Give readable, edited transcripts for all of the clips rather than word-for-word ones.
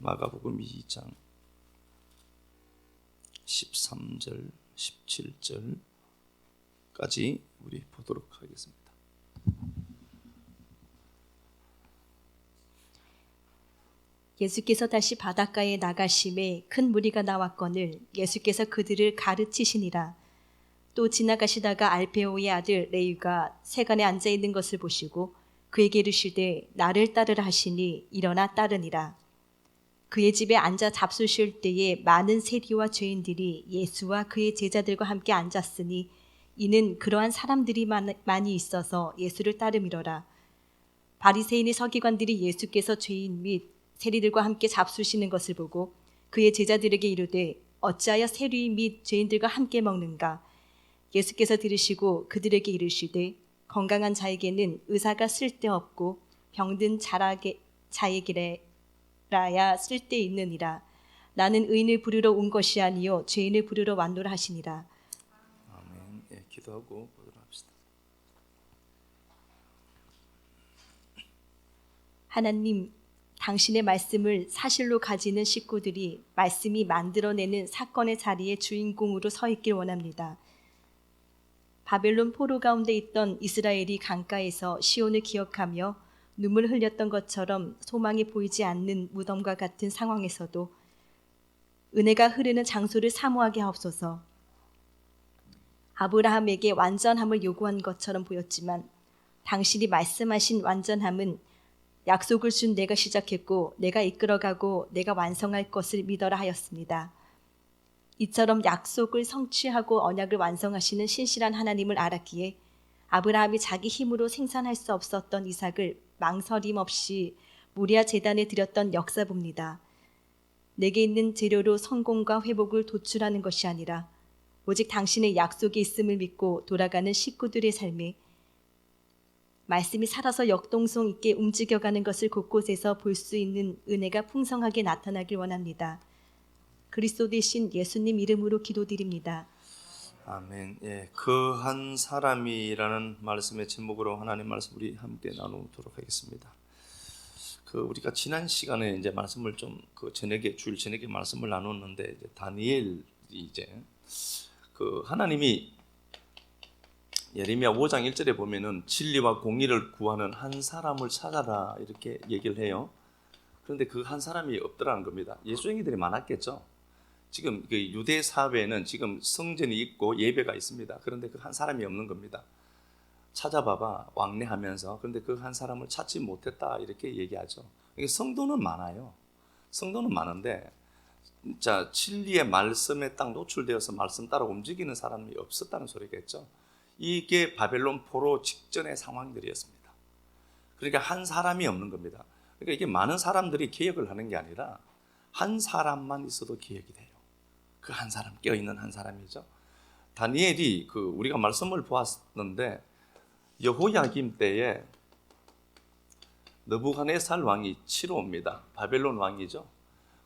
마가복음 2장 13절 17절까지 우리 보도록 하겠습니다. 예수께서 다시 바닷가에 나가심에 큰 무리가 나왔거늘 예수께서 그들을 가르치시니라. 또 지나가시다가 알페오의 아들 레위가 세간에 앉아 있는 것을 보시고 그에게 이르시되 나를 따르라 하시니 일어나 따르니라. 그의 집에 앉아 잡수실 때에 많은 세리와 죄인들이 예수와 그의 제자들과 함께 앉았으니 이는 그러한 사람들이 많이 있어서 예수를 따름이러라. 바리새인의 서기관들이 예수께서 죄인 및 세리들과 함께 잡수시는 것을 보고 그의 제자들에게 이르되 어찌하여 세리 및 죄인들과 함께 먹는가? 예수께서 들으시고 그들에게 이르시되 건강한 자에게는 의사가 쓸데없고 병든 자에게라야 쓸데있느니라. 나는 의인을 부르러 온 것이 아니요 죄인을 부르러 왔노라 하시니라. 아멘. 예, 기도하고 보도록 합시다. 하나님, 당신의 말씀을 사실로 가지는 식구들이 말씀이 만들어내는 사건의 자리에 주인공으로 서 있길 원합니다. 바벨론 포로 가운데 있던 이스라엘이 강가에서 시온을 기억하며 눈물 흘렸던 것처럼 소망이 보이지 않는 무덤과 같은 상황에서도 은혜가 흐르는 장소를 사모하게 하옵소서. 아브라함에게 완전함을 요구한 것처럼 보였지만 당신이 말씀하신 완전함은 약속을 준 내가 시작했고 내가 이끌어가고 내가 완성할 것을 믿어라 하였습니다. 이처럼 약속을 성취하고 언약을 완성하시는 신실한 하나님을 알았기에 아브라함이 자기 힘으로 생산할 수 없었던 이삭을 망설임 없이 모리아 제단에 드렸던 역사 봅니다. 내게 있는 재료로 성공과 회복을 도출하는 것이 아니라 오직 당신의 약속이 있음을 믿고 돌아가는 식구들의 삶에 말씀이 살아서 역동성 있게 움직여가는 것을 곳곳에서 볼 수 있는 은혜가 풍성하게 나타나길 원합니다. 그리스도 되신 예수님 이름으로 기도드립니다. 아멘. 예, 그 한 사람이라는 말씀의 제목으로 하나님 말씀 우리 함께 나누도록 하겠습니다. 우리가 지난 시간에 이제 말씀을 좀 주일 저녁에 말씀을 나눴는데 다니엘이 하나님이 예레미야 5장 1절에 보면은 진리와 공의를 구하는 한 사람을 찾아라 이렇게 얘기를 해요. 그런데 그 한 사람이 없더라는 겁니다. 예수쟁이들이 많았겠죠. 지금 유대 사회에는 지금 성전이 있고 예배가 있습니다. 그런데 그 한 사람이 없는 겁니다. 찾아봐봐 왕래하면서. 그런데 그 한 사람을 찾지 못했다 이렇게 얘기하죠. 성도는 많아요. 성도는 많은데 진짜 진리의 말씀에 딱 노출되어서 말씀 따라 움직이는 사람이 없었다는 소리겠죠. 이게 바벨론 포로 직전의 상황들이었습니다. 그러니까 한 사람이 없는 겁니다. 그러니까 이게 많은 사람들이 개혁을 하는 게 아니라 한 사람만 있어도 개혁이 돼요. 그 한 사람, 깨어있는 한 사람이죠. 다니엘이 우리가 말씀을 보았는데 여호야김 때에 느부갓네살 왕이 치러 옵니다. 바벨론 왕이죠.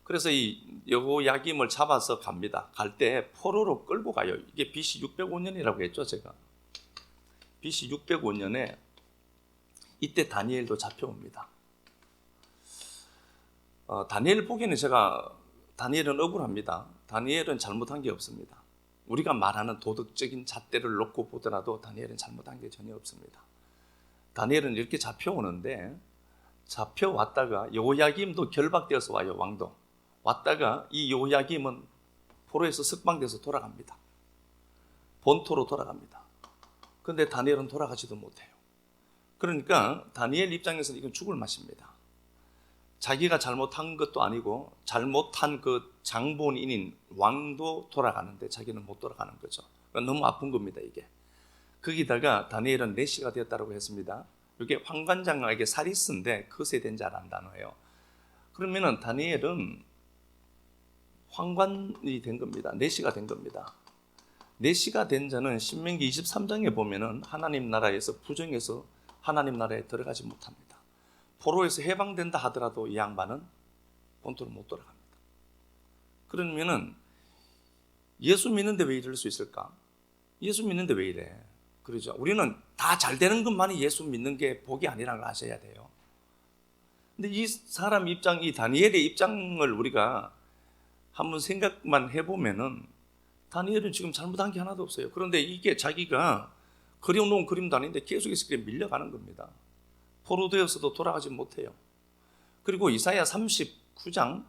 그래서 이 여호야김을 잡아서 갑니다. 갈 때 포로로 끌고 가요. 이게 BC 605년이라고 했죠, 제가. BC 605년에 이때 다니엘도 잡혀옵니다. 다니엘 보기에는 다니엘은 억울합니다. 다니엘은 잘못한 게 없습니다. 우리가 말하는 도덕적인 잣대를 놓고 보더라도 다니엘은 잘못한 게 전혀 없습니다. 다니엘은 이렇게 잡혀오는데 잡혀왔다가 여호야김도 결박되어서 와요. 왕도 왔다가 이 여호야김은 포로에서 석방돼서 돌아갑니다. 본토로 돌아갑니다. 그런데 다니엘은 돌아가지도 못해요. 그러니까 다니엘 입장에서는 이건 죽을 맛입니다. 자기가 잘못한 것도 아니고 잘못한 그 장본인인 왕도 돌아가는데 자기는 못 돌아가는 거죠. 그러니까 너무 아픈 겁니다, 이게. 거기다가 다니엘은 내시가 되었다고 했습니다. 이게 황관장에게 사리스인데 그것에 된 자라는 단어예요. 그러면은 다니엘은 황관이 된 겁니다. 내시가 된 겁니다. 내시가 된 자는 신명기 23장에 보면은 하나님 나라에서 부정해서 하나님 나라에 들어가지 못합니다. 포로에서 해방된다 하더라도 이 양반은 본토로 못 돌아갑니다. 그러면은 예수 믿는데 왜 이럴 수 있을까? 예수 믿는데 왜 이래? 그러죠. 우리는 다 잘 되는 것만이 예수 믿는 게 복이 아니라는 걸 아셔야 돼요. 근데 이 사람 입장, 이 다니엘의 입장을 우리가 한번 생각만 해보면은 다니엘은 지금 잘못한 게 하나도 없어요. 그런데 이게 자기가 그려놓은 그림도 아닌데 계속해서 밀려가는 겁니다. 포로되어서도 돌아가지 못해요. 그리고 이사야 39장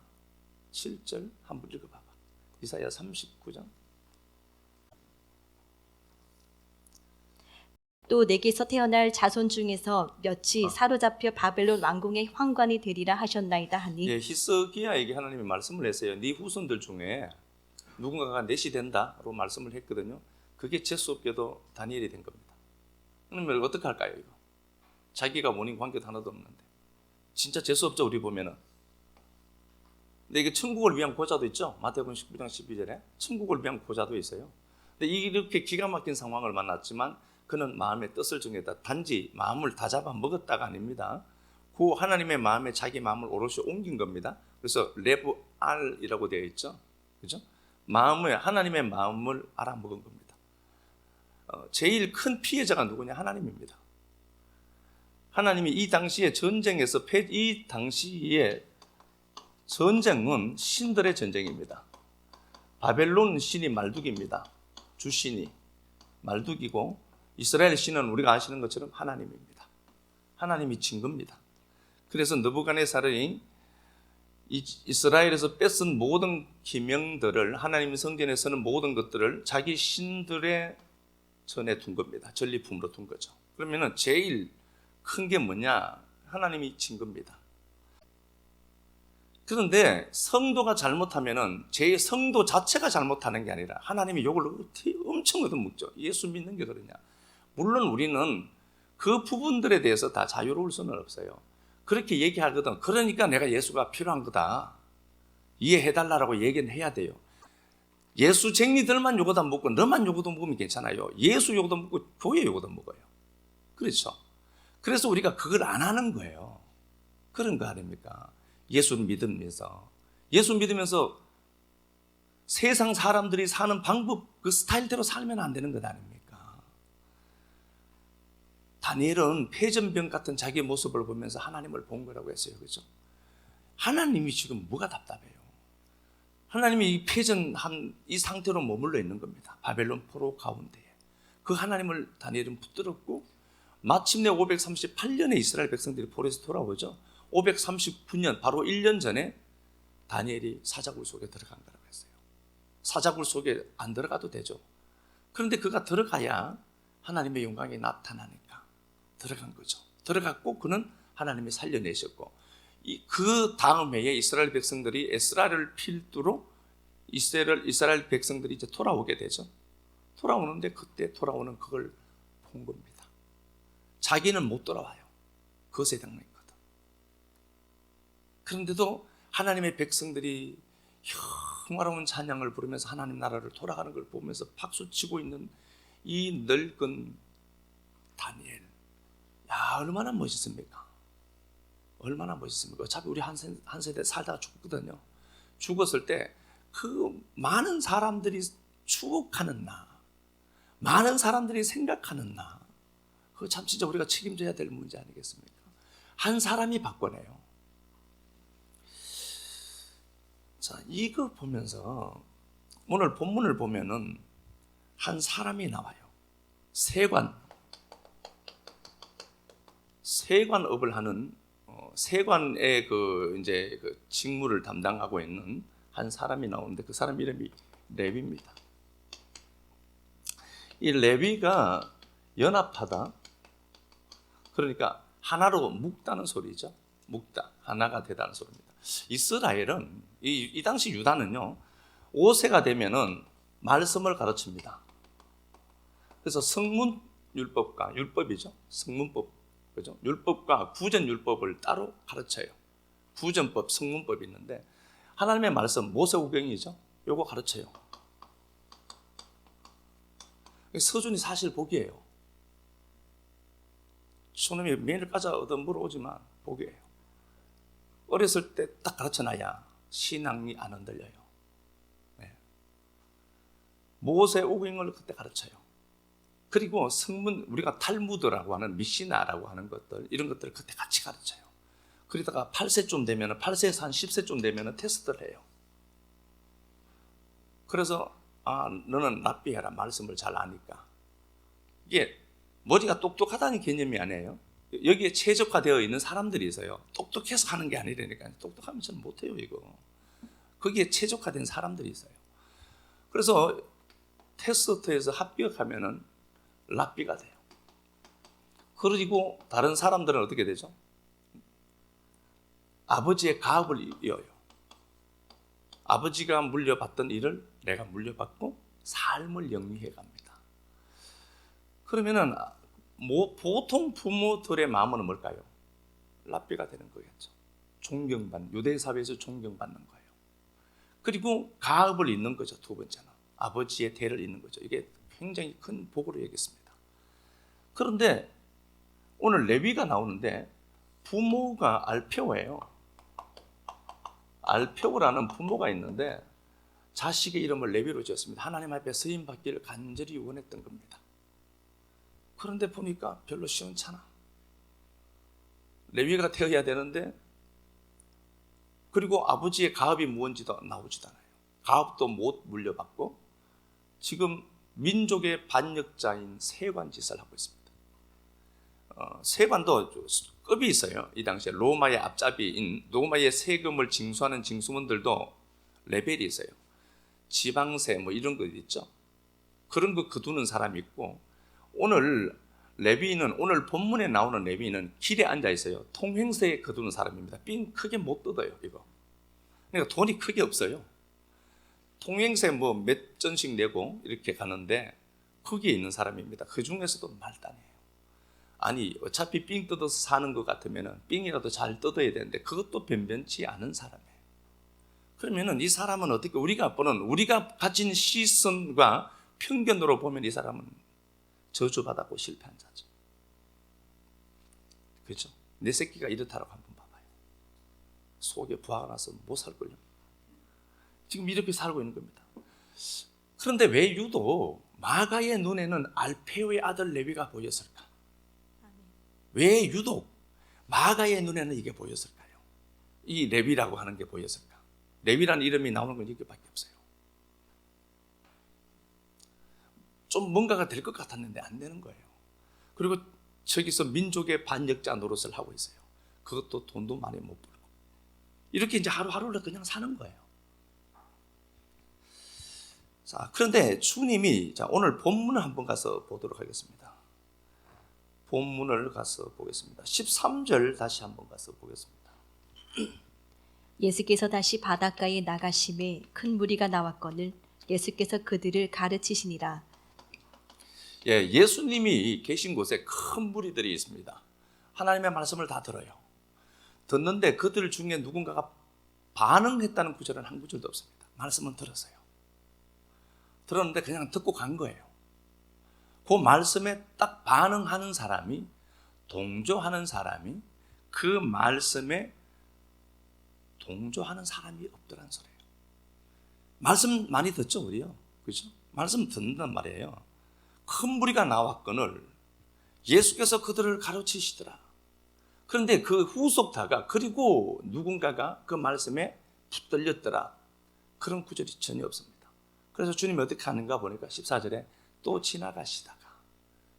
7절 한번 읽어봐봐. 이사야 39장. 또 내게서 태어날 자손 중에서 몇이 사로잡혀 바벨론 왕궁의 황관이 되리라 하셨나이다 하니. 예, 히스기야에게 하나님이 말씀을 했어요. 네 후손들 중에 누군가가 넷이 된다고 말씀을 했거든요. 그게 재수 없게도 다니엘이 된 겁니다. 그러면 어떻게 할까요, 이거? 자기가 원인 관계도 하나도 없는데. 진짜 재수 없죠, 우리 보면은. 근데 이게 천국을 위한 고자도 있죠. 마태복음 19장 12절에 천국을 위한 고자도 있어요. 근데 이렇게 기가 막힌 상황을 만났지만 그는 마음의 뜻을 정했다. 단지 마음을 다 잡아 먹었다가 아닙니다. 그 하나님의 마음에 자기 마음을 오롯이 옮긴 겁니다. 그래서 레브알이라고 되어 있죠. 그죠? 하나님의 마음을 알아먹은 겁니다. 제일 큰 피해자가 누구냐? 하나님입니다. 하나님이 이 당시에 전쟁에서 이 당시에 전쟁은 신들의 전쟁입니다. 바벨론 신이 말뚝입니다. 주신이 말뚝이고 이스라엘 신은 우리가 아시는 것처럼 하나님입니다. 하나님이 진 겁니다. 그래서 느부갓네살이 이스라엘에서 뺏은 모든 기명들을, 하나님 성전에 서는 모든 것들을 자기 신들의 전에 둔 겁니다. 전리품으로 둔 거죠. 그러면은 제일 큰 게 뭐냐? 하나님이 진 겁니다. 그런데 성도가 잘못하면은 제 성도 자체가 잘못하는 게 아니라 하나님이 욕을 엄청 얻어먹죠. 예수 믿는 게 그러냐? 물론 우리는 그 부분들에 대해서 다 자유로울 수는 없어요. 그렇게 얘기하거든. 그러니까 내가 예수가 필요한 거다. 이해해달라고 얘기는 해야 돼요. 예수 쟁리들만 욕 얻어먹고 너만 욕 얻어먹으면 괜찮아요. 예수 욕 얻어먹고 교회 욕 얻어먹어요. 그렇죠? 그래서 우리가 그걸 안 하는 거예요. 그런 거 아닙니까? 예수 믿으면서 세상 사람들이 사는 방법, 그 스타일대로 살면 안 되는 것 아닙니까? 다니엘은 폐전병 같은 자기 모습을 보면서 하나님을 본 거라고 했어요. 그렇죠? 하나님이 지금 뭐가 답답해요? 하나님이 이 폐전한 이 상태로 머물러 있는 겁니다. 바벨론 포로 가운데에. 그 하나님을 다니엘은 붙들었고 마침내 538년에 이스라엘 백성들이 포로에서 돌아오죠. 539년 바로 1년 전에 다니엘이 사자굴 속에 들어간 거라고 했어요. 사자굴 속에 안 들어가도 되죠. 그런데 그가 들어가야 하나님의 영광이 나타나니까 들어간 거죠. 들어갔고 그는 하나님이 살려내셨고 그 다음 해에 이스라엘 백성들이 에스라를 필두로 이스라엘 백성들이 이제 돌아오게 되죠. 돌아오는데 그때 돌아오는 그걸 본 겁니다. 자기는 못 돌아와요. 그것에 당했거든. 그런데도 하나님의 백성들이 흥화로운 찬양을 부르면서 하나님 나라를 돌아가는 걸 보면서 박수치고 있는 이 늙은 다니엘. 야, 얼마나 멋있습니까? 얼마나 멋있습니까? 어차피 우리 한 세대 살다가 죽거든요. 죽었을 때 그 많은 사람들이 추억하는 나, 많은 사람들이 생각하는 나, 그거 참 진짜 우리가 책임져야 될 문제 아니겠습니까? 한 사람이 바꿔내요. 자, 이거 보면서 오늘 본문을 보면은 한 사람이 나와요. 세관업을 하는 세관의 그 직무를 담당하고 있는 한 사람이 나오는데 그 사람 이름이 레위입니다. 이 레위가 연합하다. 그러니까 하나로 묶다는 소리죠. 묶다, 하나가 되다는 소리입니다. 이스라엘은 이 당시 유다는요 5세가 되면은 말씀을 가르칩니다. 그래서 성문율법과 율법이죠. 성문법, 그죠? 율법과 구전율법을 따로 가르쳐요. 구전법, 성문법이 있는데 하나님의 말씀 모세오경이죠. 요거 가르쳐요. 서준이 사실 복이에요. 손님이 매일까지 얻어 물어오지만 복이에요. 어렸을 때 딱 가르쳐놔야 신앙이 안 흔들려요. 네. 모세오경을 그때 가르쳐요. 그리고 성문, 우리가 탈무드라고 하는 미시나라고 하는 것들, 이런 것들을 그때 같이 가르쳐요. 그러다가 8세쯤 되면 8세에서 한 10세쯤 되면 테스트를 해요. 그래서 너는 랍비해라. 말씀을 잘 아니까. 이게 머리가 똑똑하다는 개념이 아니에요. 여기에 최적화되어 있는 사람들이 있어요. 똑똑해서 하는 게 아니라니까요. 똑똑하면 저는 못해요 이거. 거기에 최적화된 사람들이 있어요. 그래서 테스트에서 합격하면은 랍비가 돼요. 그리고 다른 사람들은 어떻게 되죠? 아버지의 가업을 이어요. 아버지가 물려받던 일을 내가 물려받고 삶을 영위해 갑니다. 그러면은 보통 부모들의 마음은 뭘까요? 랍비가 되는 거겠죠. 유대 사회에서 존경받는 거예요. 그리고 가업을 잇는 거죠. 두 번째는 아버지의 대를 잇는 거죠. 이게 굉장히 큰 복으로 여겼습니다. 그런데 오늘 레위가 나오는데 부모가 알페오예요. 알페오라는 부모가 있는데 자식의 이름을 레위로 지었습니다. 하나님 앞에 쓰임 받기를 간절히 원했던 겁니다. 그런데 보니까 별로 시원찮아. 레위가 되어야 되는데, 그리고 아버지의 가업이 무언지도 나오지도 않아요. 가업도 못 물려받고 지금 민족의 반역자인 세관 짓을 하고 있습니다. 세관도 급이 있어요. 이 당시에 로마의 앞잡이인 로마의 세금을 징수하는 징수문들도 레벨이 있어요. 지방세 이런 거 있죠. 그런 거 거두는 사람이 있고, 오늘 본문에 나오는 레위는 길에 앉아 있어요. 통행세에 거두는 사람입니다. 삥 크게 못 뜯어요 이거. 그러니까 돈이 크게 없어요. 통행세 몇 전씩 내고 이렇게 가는데 거기에 있는 사람입니다. 그 중에서도 말단이에요. 아니 어차피 삥 뜯어서 사는 것 같으면 삥이라도 잘 뜯어야 되는데 그것도 변변치 않은 사람이에요. 그러면은 이 사람은 어떻게, 우리가 가진 시선과 편견으로 보면 이 사람은 저주받았고 실패한 자죠. 그렇죠? 내 새끼가 이렇다라고 한번 봐봐요. 속에 부하가 나서 못 살걸요. 지금 이렇게 살고 있는 겁니다. 그런데 왜 유독 마가의 눈에는 알페오의 아들 레위가 보였을까? 왜 유독 마가의 눈에는 이게 보였을까요? 이 레위라고 하는 게 보였을까? 레위라는 이름이 나오는 건 이게밖에 없어요. 좀 뭔가가 될 것 같았는데 안 되는 거예요. 그리고 저기서 민족의 반역자 노릇을 하고 있어요. 그것도 돈도 많이 못 벌고. 이렇게 이제 하루하루를 그냥 사는 거예요. 자, 그런데 주님이, 오늘 본문을 한번 가서 보도록 하겠습니다. 본문을 가서 보겠습니다. 13절 다시 한번 가서 보겠습니다. 예수께서 다시 바닷가에 나가심에 큰 무리가 나왔거늘 예수께서 그들을 가르치시니라. 예수님이 계신 곳에 큰 무리들이 있습니다. 하나님의 말씀을 다 들어요. 듣는데 그들 중에 누군가가 반응했다는 구절은 한 구절도 없습니다. 말씀은 들었어요. 들었는데 그냥 듣고 간 거예요. 그 말씀에 딱 반응하는 사람이, 동조하는 사람이, 그 말씀에 동조하는 사람이 없더란 소리예요. 말씀 많이 듣죠, 우리요? 그렇죠? 말씀 듣는단 말이에요. 큰 무리가 나왔거늘 예수께서 그들을 가르치시더라. 그런데 그 후속타가, 그리고 누군가가 그 말씀에 붙들렸더라, 그런 구절이 전혀 없습니다. 그래서 주님이 어떻게 하는가 보니까 14절에 또 지나가시다가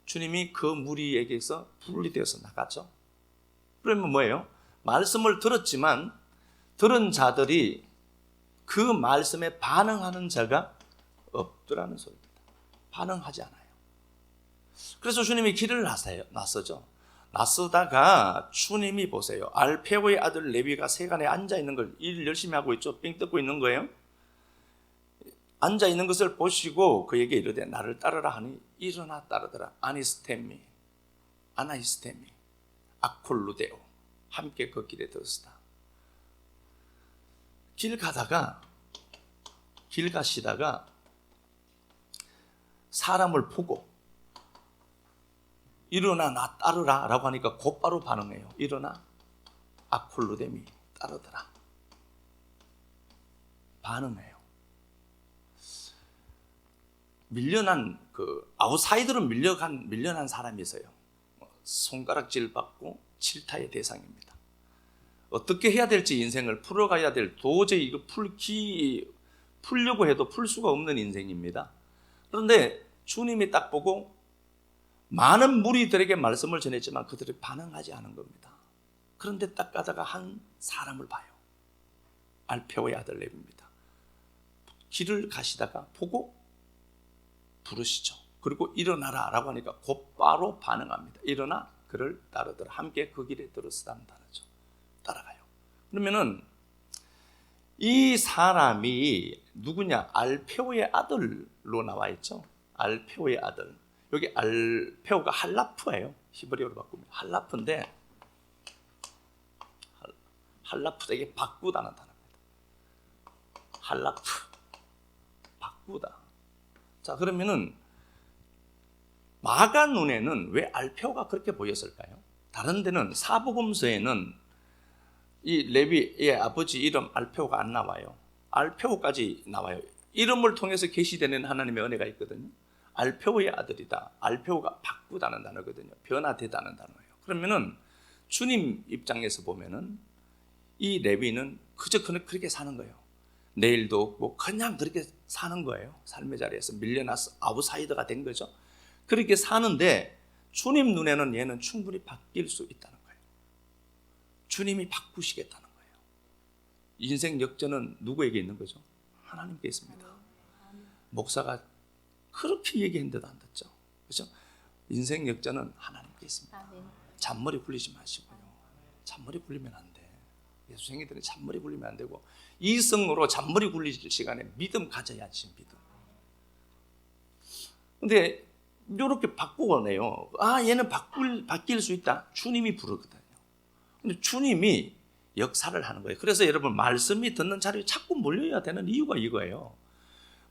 주님이 그 무리에게서 분리되어서 나갔죠. 그러면 뭐예요? 말씀을 들었지만 들은 자들이 그 말씀에 반응하는 자가 없더라는 소리입니다. 반응하지 않아요. 그래서 주님이 길을 나서죠. 나서다가 주님이 보세요. 알페오의 아들 레위가 세간에 앉아 있는 걸, 일 열심히 하고 있죠. 삥 뜯고 있는 거예요. 앉아 있는 것을 보시고 그에게 이르되 나를 따르라 하니 일어나 따르더라. 아나이스테미 아콜루데오, 함께 그 길에 들었다. 길 가시다가 사람을 보고 일어나 나 따르라 라고 하니까 곧바로 반응해요. 일어나 아콜루데미, 따르더라. 반응해요. 밀려난 아웃사이더로 밀려난 사람이 있어요. 손가락질 받고 질타의 대상입니다. 어떻게 해야 될지 인생을 풀어가야 될 도저히 이거 풀려고 해도 풀 수가 없는 인생입니다. 그런데 주님이 딱 보고 많은 무리들에게 말씀을 전했지만 그들이 반응하지 않은 겁니다. 그런데 딱 가다가 한 사람을 봐요. 알페오의 아들 레위입니다. 길을 가시다가 보고 부르시죠. 그리고 일어나라 라고 하니까 곧바로 반응합니다. 일어나 그를 따르더라. 함께 그 길에 들어서다는 단어죠. 따라가요. 그러면은 이 사람이 누구냐? 알페오의 아들로 나와 있죠. 알페오의 아들. 여기 알페오가 할라프예요. 히브리어로 바꾸면 할라프인데, 할라프 이게 바꾸다는 단어입니다. 할라프, 바꾸다. 자, 그러면은 마가 눈에는 왜 알페오가 그렇게 보였을까요? 다른 데는 사복음서에는 이 레위의 아버지 이름 알페오가 안 나와요. 알페오까지 나와요. 이름을 통해서 계시되는 하나님의 은혜가 있거든요. 알페오의 아들이다. 알페오가 바꾸다는 단어거든요. 변화되다는 단어예요. 그러면은 주님 입장에서 보면은 이 레위는 그저 그렇게 사는 거예요. 내일도 없고 그냥 그렇게 사는 거예요. 삶의 자리에서 밀려나서 아웃사이더가 된 거죠. 그렇게 사는데 주님 눈에는 얘는 충분히 바뀔 수 있다는 거예요. 주님이 바꾸시겠다는 거예요. 인생 역전은 누구에게 있는 거죠? 하나님께 있습니다. 목사가 그렇게 얘기했는데도 안 듣죠. 그렇죠? 인생 역전은 하나님께 있습니다. 잔머리 굴리지 마시고요. 잔머리 굴리면 안 돼. 예수생이들은 잔머리 굴리면 안 되고 이성으로 잔머리 굴릴 시간에 믿음 가져야지. 믿음. 근데 이렇게 바꾸고네요. 아, 얘는 바뀔 수 있다. 주님이 부르거든요. 근데 주님이 역사를 하는 거예요. 그래서 여러분 말씀이 듣는 자리에 자꾸 몰려야 되는 이유가 이거예요.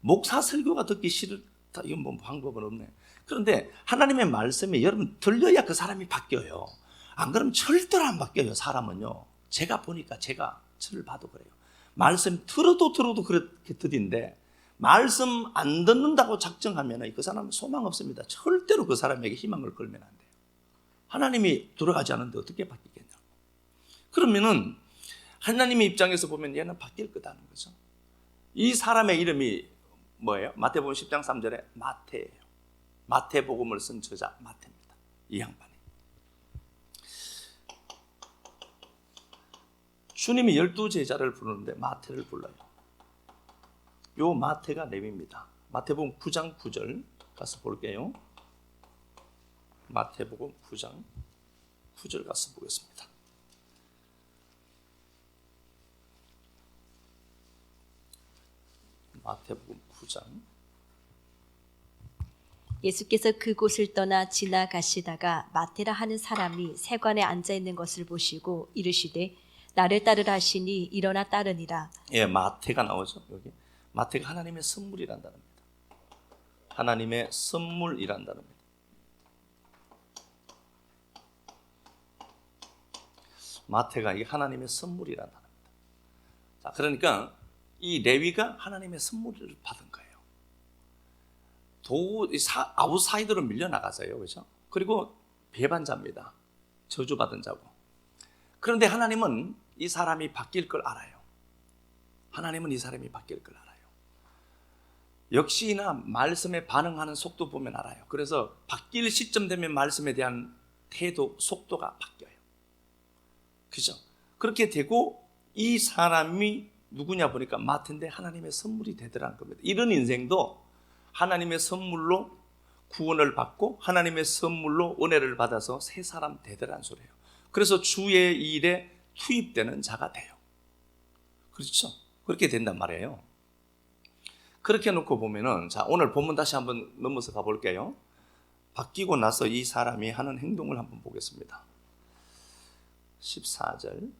목사 설교가 듣기 싫다. 이건 뭐 방법은 없네. 그런데 하나님의 말씀이 여러분 들려야 그 사람이 바뀌어요. 안 그러면 절대로 안 바뀌어요. 사람은요. 제가 보니까 제가 저를 봐도 그래요. 말씀 들어도 그렇게 듣인데 말씀 안 듣는다고 작정하면 그 사람은 소망 없습니다. 절대로 그 사람에게 희망을 걸면 안 돼요. 하나님이 들어가지 않는데 어떻게 바뀌겠냐고. 그러면은 하나님의 입장에서 보면 얘는 바뀔 거다는 거죠. 이 사람의 이름이 뭐예요? 마태복음 10장 3절에 마태예요. 마태복음을 쓴 저자 마태입니다. 이 양반이. 주님이 12제자를 부르는데 마태를 불러요. 요 마태가 레위입니다. 마태복음 9장 9절 가서 볼게요. 마태복음 9장 9절 가서 보겠습니다. 마태복음 9장. 예수께서 그곳을 떠나 지나가시다가 마태라 하는 사람이 세관에 앉아 있는 것을 보시고 이르시되 나를 따르라 하시니 일어나 따르니라. 예, 마태가 나오죠. 여기 마태가 하나님의 선물이란 단어입니다. 하나님의 선물이란 단어입니다. 마태가 이게 하나님의 선물이란 단어입니다. 자, 그러니까 이 레위가 하나님의 선물을 받은 거예요. 아웃사이더로 밀려나가서요. 그렇죠? 그리고 배반자입니다. 저주받은 자고. 그런데 하나님은 이 사람이 바뀔 걸 알아요. 하나님은 이 사람이 바뀔 걸 알아요. 역시나 말씀에 반응하는 속도 보면 알아요. 그래서 바뀔 시점 되면 말씀에 대한 태도, 속도가 바뀌어요. 그죠? 그렇게 되고 이 사람이 누구냐 보니까 마태인데 하나님의 선물이 되더라는 겁니다. 이런 인생도 하나님의 선물로 구원을 받고 하나님의 선물로 은혜를 받아서 새 사람 되더라는 소리예요. 그래서 주의 일에 투입되는 자가 돼요. 그렇죠? 그렇게 된단 말이에요. 그렇게 놓고 보면은, 자, 오늘 본문 다시 한번 넘어서 가볼게요. 바뀌고 나서 이 사람이 하는 행동을 한번 보겠습니다. 14절.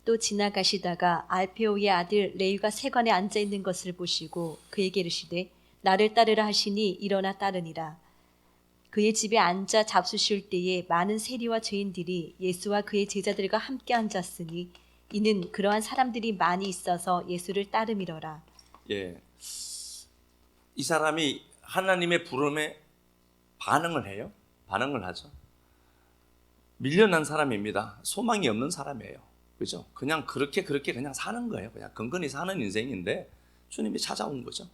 또 지나가시다가 알페오의 아들 레위가 세관에 앉아 있는 것을 보시고 그에게 이르시되 나를 따르라 하시니 일어나 따르니라. 그의 집에 앉아 잡수실 때에 많은 세리와 죄인들이 예수와 그의 제자들과 함께 앉았으니 이는 그러한 사람들이 많이 있어서 예수를 따름이러라. 예, 이 사람이 하나님의 부름에 반응을 해요. 반응을 하죠. 밀려난 사람입니다. 소망이 없는 사람이에요. 그죠? 그냥 그렇게 그냥 사는 거예요. 그냥 근근히 사는 인생인데 주님이 찾아온 거죠.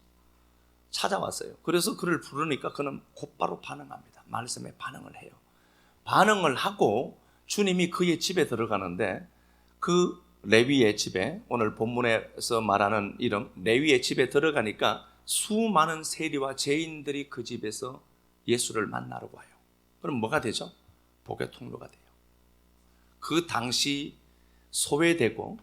찾아왔어요. 그래서 그를 부르니까 그는 곧바로 반응합니다. 말씀에 반응을 해요. 반응을 하고 주님이 그의 집에 들어가는데 그 레위의 집에, 오늘 본문에서 말하는 이름 레위의 집에 들어가니까 수많은 세리와 죄인들이 그 집에서 예수를 만나러 와요. 그럼 뭐가 되죠? 복의 통로가 돼요. 그 당시 소외되고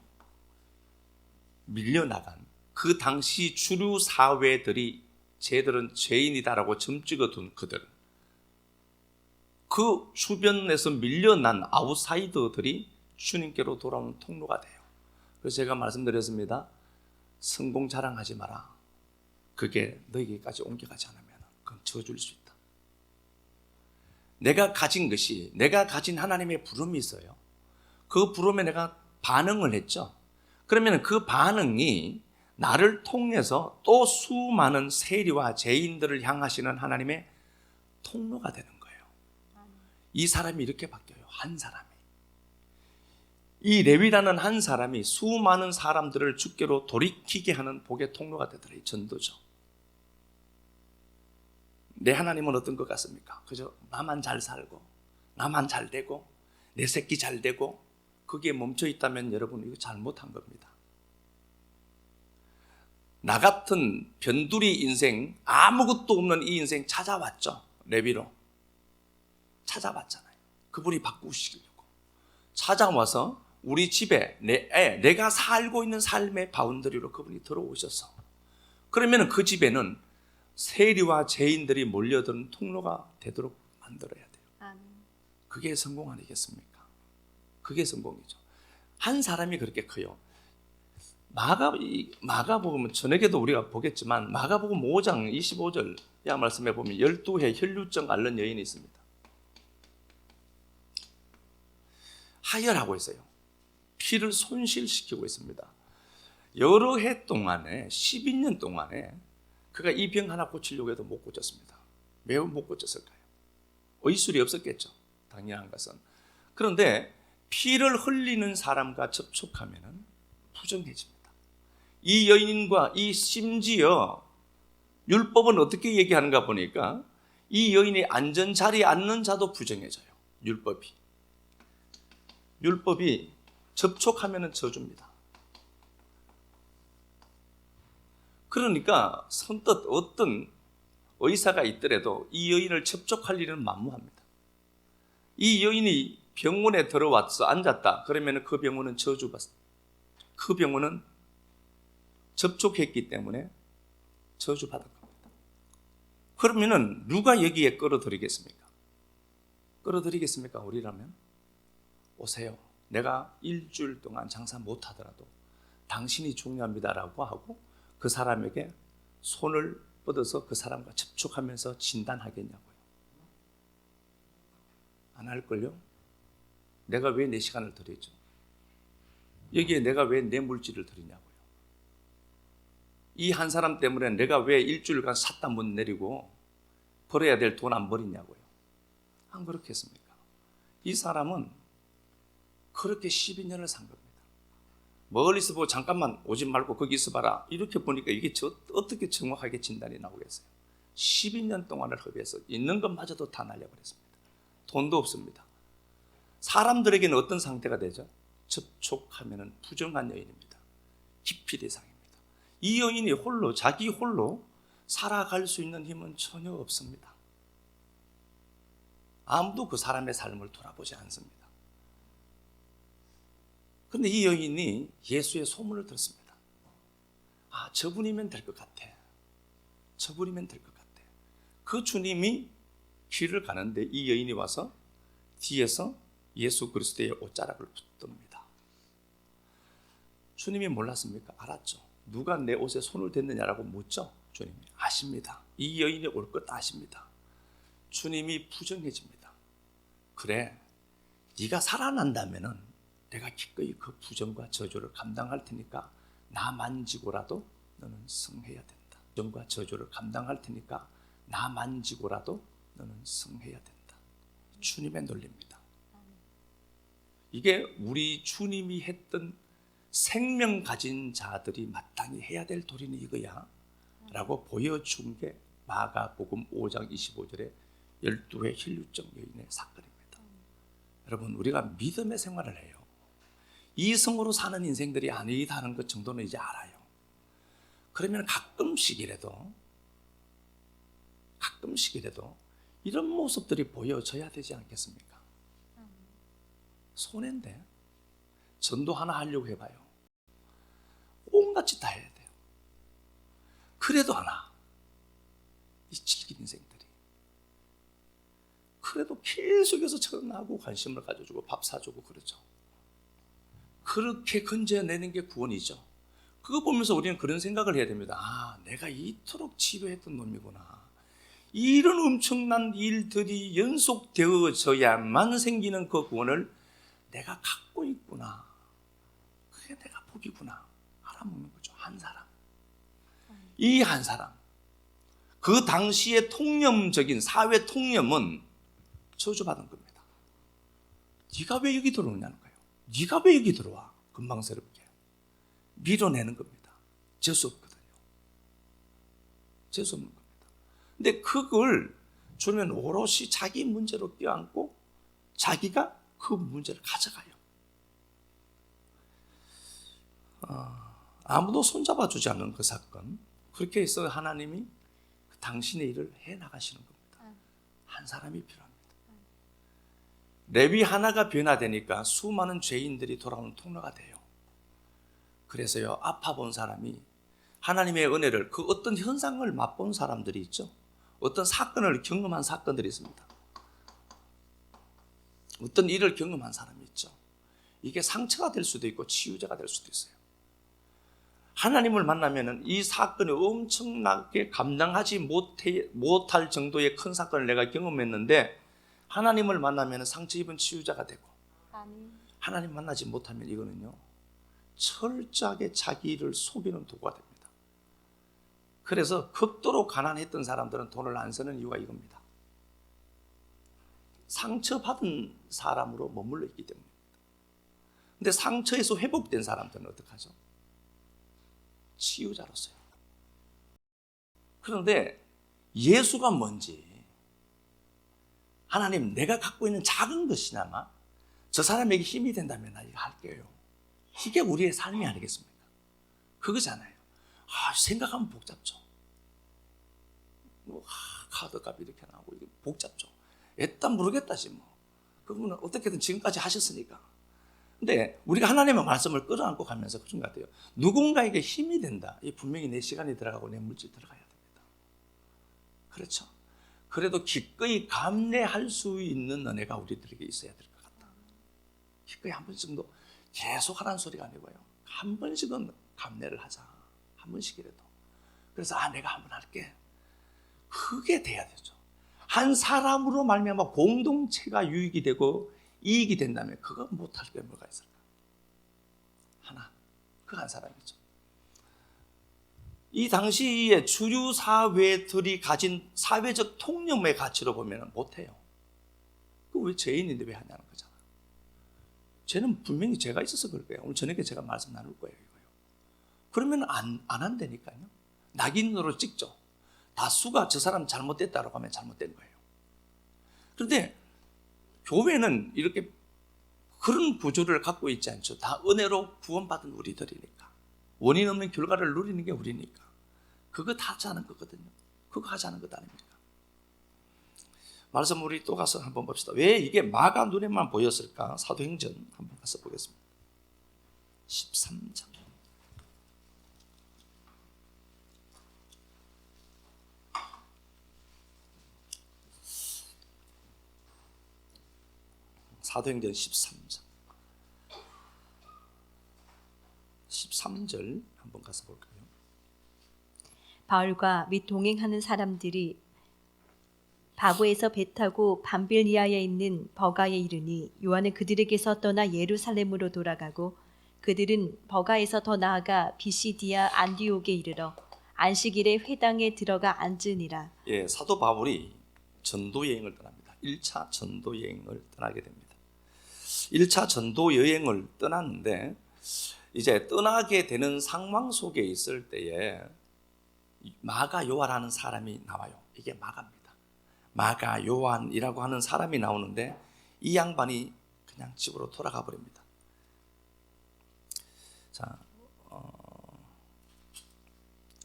밀려나간 그 당시 주류 사회들이 쟤들은 죄인이다라고 점찍어둔 그들, 그 주변에서 밀려난 아웃사이더들이 주님께로 돌아오는 통로가 돼요. 그래서 제가 말씀드렸습니다. 성공 자랑하지 마라. 그게 너에게까지 옮겨가지 않으면 그건 저주일 수 있다. 내가 가진 것이, 내가 가진 하나님의 부름이 있어요. 그 부름에 내가 반응을 했죠. 그러면 그 반응이 나를 통해서 또 수많은 세리와 죄인들을 향하시는 하나님의 통로가 되는 거예요. 이 사람이 이렇게 바뀌어요. 한 사람이. 이 레위라는 한 사람이 수많은 사람들을 주께로 돌이키게 하는 복의 통로가 되더래요. 전도죠. 내 하나님은 어떤 것 같습니까? 그저 나만 잘 살고 나만 잘 되고 내 새끼 잘 되고 거기에 멈춰 있다면 여러분 이거 잘못한 겁니다. 나 같은 변두리 인생, 아무것도 없는 이 인생 찾아왔죠. 레위로 찾아왔잖아요. 그분이 바꾸시려고 찾아와서 우리 집에 내가 살고 있는 삶의 바운더리로 그분이 들어오셔서, 그러면 그 집에는 세리와 죄인들이 몰려드는 통로가 되도록 만들어야 돼요. 아멘. 그게 성공 아니겠습니까? 그게 성공이죠. 한 사람이 그렇게 커요. 마가복음 저녁에도 우리가 보겠지만 마가복음 5장 25절 야 말씀해 보면 12해 혈루증 앓는 여인이 있습니다. 하혈하고 있어요. 피를 손실시키고 있습니다. 여러 해 동안에 12년 동안에 그가 이 병 하나 고치려고 해도 못 고쳤습니다. 매우 못 고쳤을까요? 의술이 없었겠죠. 당연한 것은. 그런데 피를 흘리는 사람과 접촉하면 부정해집니다. 이 여인과 이 심지어 율법은 어떻게 얘기하는가 보니까 이 여인이 앉은 자리에 앉는 자도 부정해져요. 율법이 접촉하면 저주입니다. 그러니까 선뜻 어떤 의사가 있더라도 이 여인을 접촉할 일은 만무합니다. 이 여인이 병원에 들어와서 앉았다. 그러면 그 병원은 저주받습니다. 그 병원은 접촉했기 때문에 저주받을 겁니다. 그러면은 누가 여기에 끌어들이겠습니까? 끌어들이겠습니까? 우리라면? 오세요. 내가 일주일 동안 장사 못하더라도 당신이 중요합니다라고 하고 그 사람에게 손을 뻗어서 그 사람과 접촉하면서 진단하겠냐고요. 안 할걸요? 내가 왜 내 시간을 들이죠? 여기에 내가 왜 내 물질을 들이냐고요. 이 한 사람 때문에 내가 왜 일주일간 샀다 못 내리고 벌어야 될 돈 안 버리냐고요. 안 그렇겠습니까? 이 사람은 그렇게 12년을 산 겁니다. 멀리서 보고 잠깐만 오지 말고 거기 있어봐라. 이렇게 보니까 이게 어떻게 정확하게 진단이 나오겠어요? 12년 동안을 허비해서 있는 것마저도 다 날려버렸습니다. 돈도 없습니다. 사람들에게는 어떤 상태가 되죠? 접촉하면 부정한 여인입니다. 기피 대상입니다. 이 여인이 홀로, 자기 홀로 살아갈 수 있는 힘은 전혀 없습니다. 아무도 그 사람의 삶을 돌아보지 않습니다. 그런데 이 여인이 예수의 소문을 들었습니다. 아, 저분이면 될 것 같아. 저분이면 될 것 같아. 그 주님이 길을 가는데 이 여인이 와서 뒤에서 예수 그리스도의 옷자락을 붙듭니다. 주님이 몰랐습니까? 알았죠. 누가 내 옷에 손을 댔느냐라고 묻죠. 주님이 아십니다. 이 여인이 올 것 아십니다. 주님이 부정해집니다. 그래, 네가 살아난다면은 내가 기꺼이 그 부정과 저주를 감당할 테니까 나 만지고라도 너는 승해야 된다. 부정과 저주를 감당할 테니까 나 만지고라도 너는 승해야 된다. 주님의 논리입니다. 이게 우리 주님이 했던 생명 가진 자들이 마땅히 해야 될 도리는 이거야 라고 보여준 게 마가복음 5장 25절에 12회 혈류증 여인의 사건입니다. 여러분, 우리가 믿음의 생활을 해요. 이성으로 사는 인생들이 아니다는 것 정도는 이제 알아요. 그러면 가끔씩이라도 이런 모습들이 보여져야 되지 않겠습니까? 손해인데 전도 하나 하려고 해봐요. 온갖 짓 다 해야 돼요. 그래도 하나, 이 질긴 인생들이 그래도 계속해서 전하고 관심을 가져주고 밥 사주고 그러죠. 그렇게 건져내는 게 구원이죠. 그거 보면서 우리는 그런 생각을 해야 됩니다. 아, 내가 이토록 지루했던 놈이구나. 이런 엄청난 일들이 연속되어져야만 생기는 그 구원을 내가 갖고 있구나. 그게 내가 복이구나. 알아먹는 거죠. 한 사람. 이 한 사람. 그 당시의 통념적인 사회 통념은 저주받은 겁니다. 네가 왜 여기 들어오냐는 거예요. 네가 왜 여기 들어와? 금방스럽게. 밀어내는 겁니다. 재수 없거든요. 재수 없는 겁니다. 근데 그걸 주는 오롯이 자기 문제로 껴안고 자기가 그 문제를 가져가요. 아무도 손잡아주지 않는 그 사건. 그렇게 해서 하나님이 당신의 일을 해나가시는 겁니다. 한 사람이 필요합니다. 레위 하나가 변화되니까 수많은 죄인들이 돌아오는 통로가 돼요. 그래서요, 아파본 사람이 하나님의 은혜를, 그 어떤 현상을 맛본 사람들이 있죠. 어떤 사건을 경험한 사건들이 있습니다. 어떤 일을 경험한 사람이 있죠. 이게 상처가 될 수도 있고 치유제가 될 수도 있어요. 하나님을 만나면은 이 사건이 엄청나게 감당하지 못할 정도의 큰 사건을 내가 경험했는데, 하나님을 만나면 상처 입은 치유자가 되고, 하나님 만나지 못하면 이거는요, 철저하게 자기를 속이는 도구가 됩니다. 그래서 극도로 가난했던 사람들은 돈을 안 쓰는 이유가 이겁니다. 상처받은 사람으로 머물러 있기 때문입니다. 근데 상처에서 회복된 사람들은 어떡하죠? 치유자로서요. 그런데 예수가 뭔지, 하나님, 내가 갖고 있는 작은 것이나마 저 사람에게 힘이 된다면 나 이거 할게요. 이게 우리의 삶이 아니겠습니까? 그거잖아요. 생각하면 복잡죠. 카드값 이렇게 나오고 이게 복잡죠. 애딴 모르겠다지 뭐. 그분은 어떻게든 지금까지 하셨으니까. 근데 우리가 하나님의 말씀을 끌어안고 가면서 그런 것 같아요. 누군가에게 힘이 된다. 이 분명히 내 시간이 들어가고 내 물질 들어가야 됩니다. 그렇죠. 그래도 기꺼이 감내할 수 있는 은혜가 우리들에게 있어야 될 것 같다. 기꺼이 한 번씩 정도 계속 하라는 소리가 아니고요. 한 번씩은 감내를 하자. 한 번씩이라도. 그래서 내가 한 번 할게. 그게 돼야 되죠. 한 사람으로 말미암아 공동체가 유익이 되고 이익이 된다면 그거 못할 게 뭐가 있을까? 하나, 그 한 사람이죠. 이 당시에 주류 사회들이 가진 사회적 통념의 가치로 보면 못해요. 그 왜 죄인인데 왜 하냐는 거잖아. 죄는 분명히 죄가 있어서 그럴 거예요. 오늘 저녁에 제가 말씀 나눌 거예요. 이거요. 그러면 안 한다니까요. 낙인으로 찍죠. 다수가 저 사람 잘못됐다고 하면 잘못된 거예요. 그런데 교회는 이렇게 그런 구조를 갖고 있지 않죠. 다 은혜로 구원받은 우리들이니까. 원인 없는 결과를 누리는 게 우리니까. 그거 다 하자는 거거든요. 그거 하자는 것 아닙니까? 말씀 우리 또 가서 한번 봅시다. 왜 이게 마가 눈에만 보였을까? 사도행전 한번 가서 보겠습니다. 13장. 사도행전 13장 13절 한번 가서 볼까요? 바울과 및 동행하는 사람들이 바고에서 배 타고 밤빌리아에 있는 버가에 이르니 요한은 그들에게서 떠나 예루살렘으로 돌아가고 그들은 버가에서 더 나아가 비시디아 안디옥에 이르러 안식일에 회당에 들어가 앉으니라. 예, 사도 바울이 전도 여행을 떠납니다. 1차 전도 여행을 떠나게 됩니다. 1차 전도 여행을 떠났는데 이제 떠나게 되는 상황 속에 있을 때에 마가 요한이라는 사람이 나와요. 이게 마가입니다. 마가 요한이라고 하는 사람이 나오는데 이 양반이 그냥 집으로 돌아가 버립니다. 자,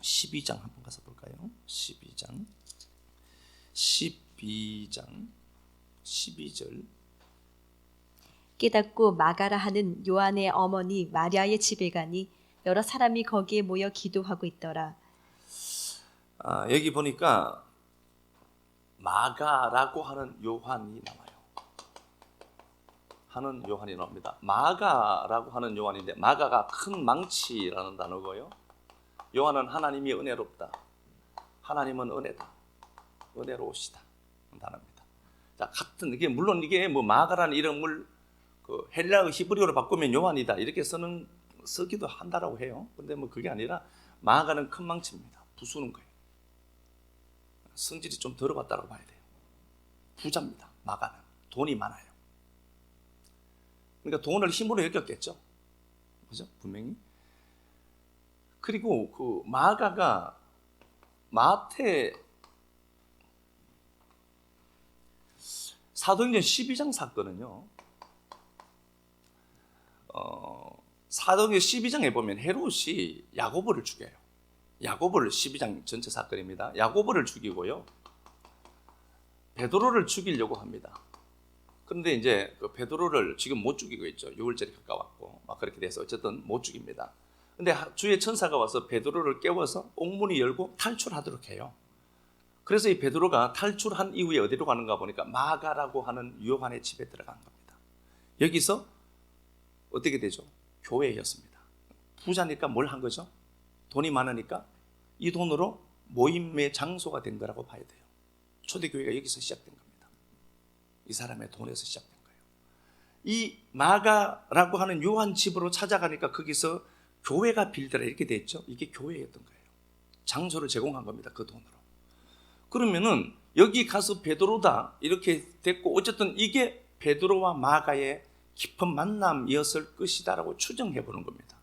12장 한번 가서 볼까요? 12장 12절 깨닫고 마가라 하는 요한의 어머니 마리아의 집에 가니 여러 사람이 거기에 모여 기도하고 있더라. 여기 보니까 마가라고 하는 요한이 나와요. 하는 요한이 나옵니다. 마가라고 하는 요한인데 마가가 큰 망치라는 단어고요. 요한은 하나님이 은혜롭다. 하나님은 은혜다. 은혜로우시다. 단어입니다. 자, 같은 이게 물론 이게 뭐 마가라는 이름을 그 헬라어 히브리어로 바꾸면 요한이다 이렇게 쓰기도 한다라고 해요. 근데 뭐 그게 아니라 마가는 큰 망치입니다. 부수는 거예요. 성질이 좀 들어봤다고 봐야 돼요. 부자입니다. 마가는 돈이 많아요. 그러니까 돈을 힘으로 여겼겠죠. 그죠? 분명히. 그리고 그 마가가 마태 사도행전 12장 사건은요. 사도행전 12장에 보면 헤롯이 야고보를 죽여요. 야고보를 12장 전체 사건입니다. 야고보를 죽이고요. 베드로를 죽이려고 합니다. 그런데 이제 그 베드로를 지금 못 죽이고 있죠. 6월절이 가까웠고 막 그렇게 돼서 어쨌든 못 죽입니다. 근데 주의 천사가 와서 베드로를 깨워서 옥문이 열고 탈출하도록 해요. 그래서 이 베드로가 탈출한 이후에 어디로 가는가 보니까 마가라고 하는 요한의 집에 들어간 겁니다. 여기서 어떻게 되죠? 교회였습니다. 부자니까 뭘 한 거죠? 돈이 많으니까 이 돈으로 모임의 장소가 된 거라고 봐야 돼요. 초대교회가 여기서 시작된 겁니다. 이 사람의 돈에서 시작된 거예요. 이 마가라고 하는 요한 집으로 찾아가니까 거기서 교회가 빌더라 이렇게 돼 있죠. 이게 교회였던 거예요. 장소를 제공한 겁니다. 그 돈으로. 그러면은 여기 가서 베드로다 이렇게 됐고 어쨌든 이게 베드로와 마가의 깊은 만남이었을 것이다라고 추정해 보는 겁니다.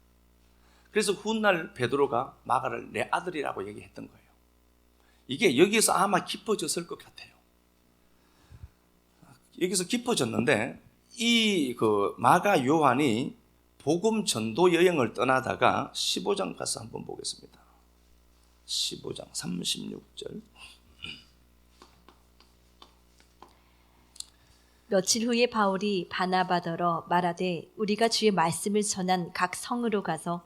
그래서 훗날 베드로가 마가를 내 아들이라고 얘기했던 거예요. 이게 여기서 아마 깊어졌을 것 같아요. 여기서 깊어졌는데 이 그 마가 요한이 복음 전도 여행을 떠나다가 15장 가서 한번 보겠습니다. 15장 36절. 며칠 후에 바울이 바나바더러 말하되 우리가 주의 말씀을 전한 각 성으로 가서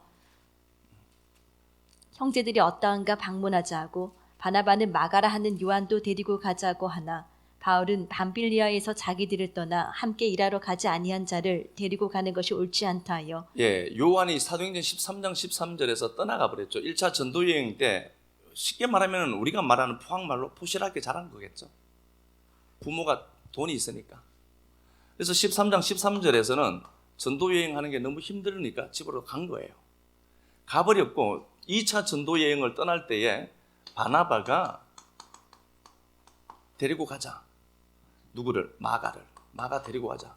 형제들이 어떠한가 방문하자 하고 바나바는 마가라 하는 요한도 데리고 가자고 하나 바울은 밤빌리아에서 자기들을 떠나 함께 일하러 가지 아니한 자를 데리고 가는 것이 옳지 않다 하여 요한이 사도행전 13장 13절에서 떠나가 버렸죠. 1차 전도 여행 때 쉽게 말하면 우리가 말하는 포항말로 포실하게 자란 거겠죠. 부모가 돈이 있으니까. 그래서 13장 13절에서는 전도 여행하는 게 너무 힘들으니까 집으로 간 거예요. 가버렸고 2차 전도 여행을 떠날 때에 바나바가 데리고 가자. 누구를? 마가를. 마가 데리고 가자.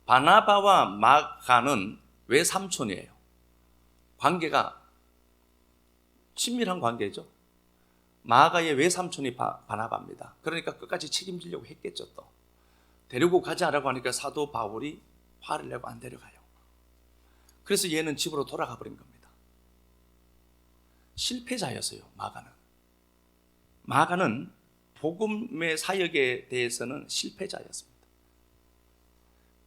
바나바와 마가는 외삼촌이에요. 관계가 친밀한 관계죠. 마가의 외삼촌이 바나바입니다. 그러니까 끝까지 책임지려고 했겠죠. 또 데리고 가자라고 하니까 사도 바울이 화를 내고 안 데려가요. 그래서 얘는 집으로 돌아가 버린 겁니다. 실패자였어요. 마가는 복음의 사역에 대해서는 실패자였습니다.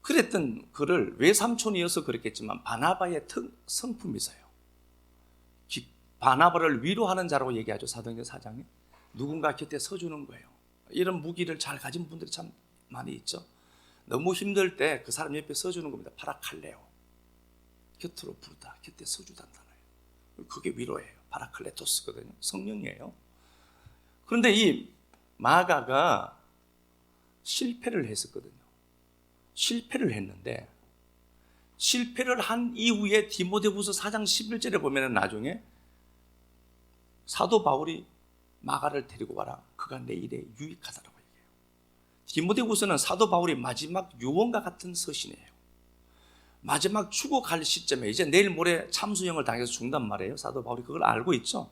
그랬던 그를 외삼촌이어서 그랬겠지만 바나바의 성품이세요. 바나바를 위로하는 자라고 얘기하죠. 사도행전 4장에 누군가 곁에 서주는 거예요. 이런 무기를 잘 가진 분들이 참 많이 있죠. 너무 힘들 때 그 사람 옆에 서주는 겁니다. 파라칼레오. 곁으로 부르다. 곁에 서주단다는 거예요. 그게 위로예요. 파라클레토스거든요. 성령이에요. 그런데 이 마가가 실패를 했었거든요. 실패를 했는데 실패를 한 이후에 디모데후서 4장 11절에 보면 나중에 사도 바울이 마가를 데리고 가라. 그가 내 일에 유익하다라고 얘기해요. 디모데후서는 사도 바울이 마지막 유언과 같은 서신이에요. 마지막 죽어갈 시점에 이제 내일 모레 참수형을 당해서 죽는단 말이에요. 사도 바울이 그걸 알고 있죠.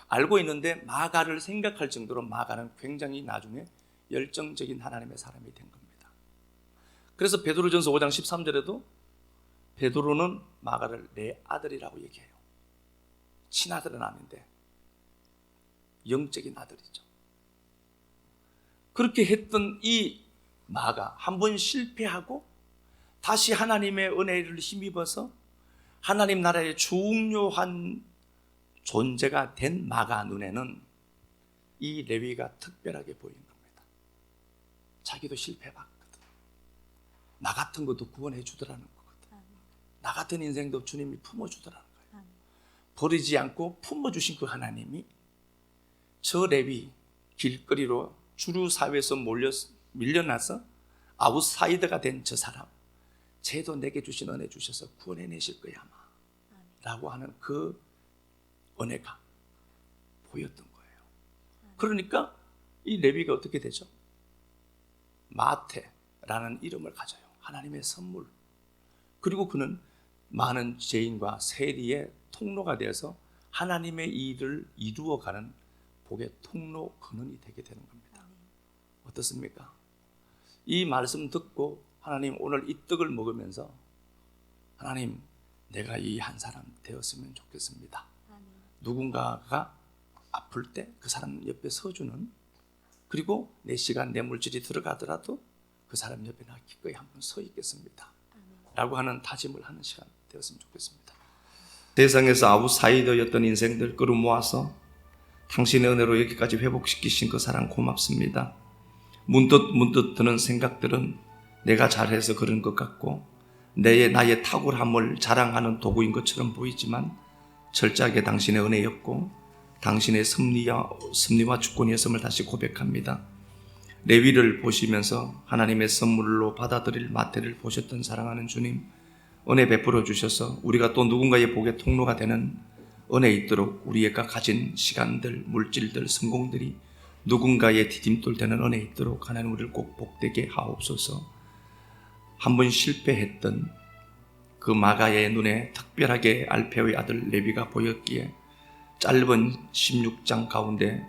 알고 있는데 마가를 생각할 정도로 마가는 굉장히 나중에 열정적인 하나님의 사람이 된 겁니다. 그래서 베드로전서 5장 13절에도 베드로는 마가를 내 아들이라고 얘기해요. 친아들은 아닌데 영적인 아들이죠. 그렇게 했던 이 마가 한 번 실패하고 다시 하나님의 은혜를 힘입어서 하나님 나라의 중요한 존재가 된 마가 눈에는 이 레위가 특별하게 보인 겁니다. 자기도 실패했거든. 나 같은 것도 구원해 주더라는 거거든. 나 같은 인생도 주님이 품어주더라는 거예요. 버리지 않고 품어주신 그 하나님이 저 레위 길거리로 주류 사회에서 밀려나서 아웃사이더가 된 저 사람, 쟤도 내게 주신 은혜 주셔서 구원해내실 거야 아마 라고 하는 그 은혜가 보였던 거예요. 그러니까 이 레위가 어떻게 되죠? 마태라는 이름을 가져요. 하나님의 선물. 그리고 그는 많은 죄인과 세리의 통로가 되어서 하나님의 일을 이루어가는 복의 통로 근원이 되게 되는 겁니다. 어떻습니까? 이 말씀 듣고 하나님 오늘 이 떡을 먹으면서 하나님 내가 이 한 사람 되었으면 좋겠습니다. 누군가가 아플 때 그 사람 옆에 서주는, 그리고 내 시간 내 물질이 들어가더라도 그 사람 옆에 나 기꺼이 한번 서 있겠습니다 라고 하는 다짐을 하는 시간 되었으면 좋겠습니다. 세상에서 아웃사이더였던 인생들 끌어모아서 당신의 은혜로 여기까지 회복시키신 그 사랑 고맙습니다. 문득 드는 생각들은 내가 잘해서 그런 것 같고 나의 탁월함을 자랑하는 도구인 것처럼 보이지만 철저하게 당신의 은혜였고 당신의 섭리와 주권이었음을 다시 고백합니다. 레위를 보시면서 하나님의 선물로 받아들일 마태를 보셨던 사랑하는 주님, 은혜 베풀어 주셔서 우리가 또 누군가의 복의 통로가 되는 은혜 있도록 우리가 가진 시간들, 물질들, 성공들이 누군가의 디딤돌 되는 은혜 있도록 하나님 우리를 꼭 복되게 하옵소서. 한번 실패했던 그 마가의 눈에 특별하게 알페오의 아들 레위가 보였기에 짧은 16장 가운데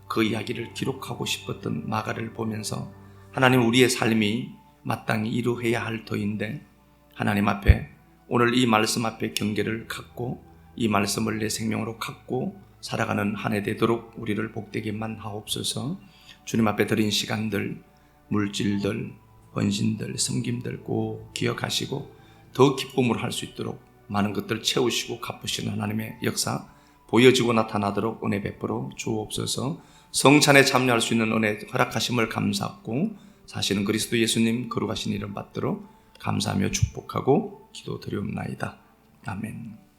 그 이야기를 기록하고 싶었던 마가를 보면서 하나님 우리의 삶이 마땅히 이루어야 할 터인데 하나님 앞에 오늘 이 말씀 앞에 경계를 갖고 이 말씀을 내 생명으로 갖고 살아가는 한 해 되도록 우리를 복되게만 하옵소서. 주님 앞에 드린 시간들, 물질들, 헌신들, 섬김들 꼭 기억하시고 더 기쁨으로 할 수 있도록 많은 것들 채우시고 갚으시는 하나님의 역사 보여지고 나타나도록 은혜 베풀어 주옵소서. 성찬에 참여할 수 있는 은혜 허락하심을 감사하고 사실은 그리스도 예수님 거룩하신 이름 받도록 감사하며 축복하고 기도드리옵나이다. 아멘.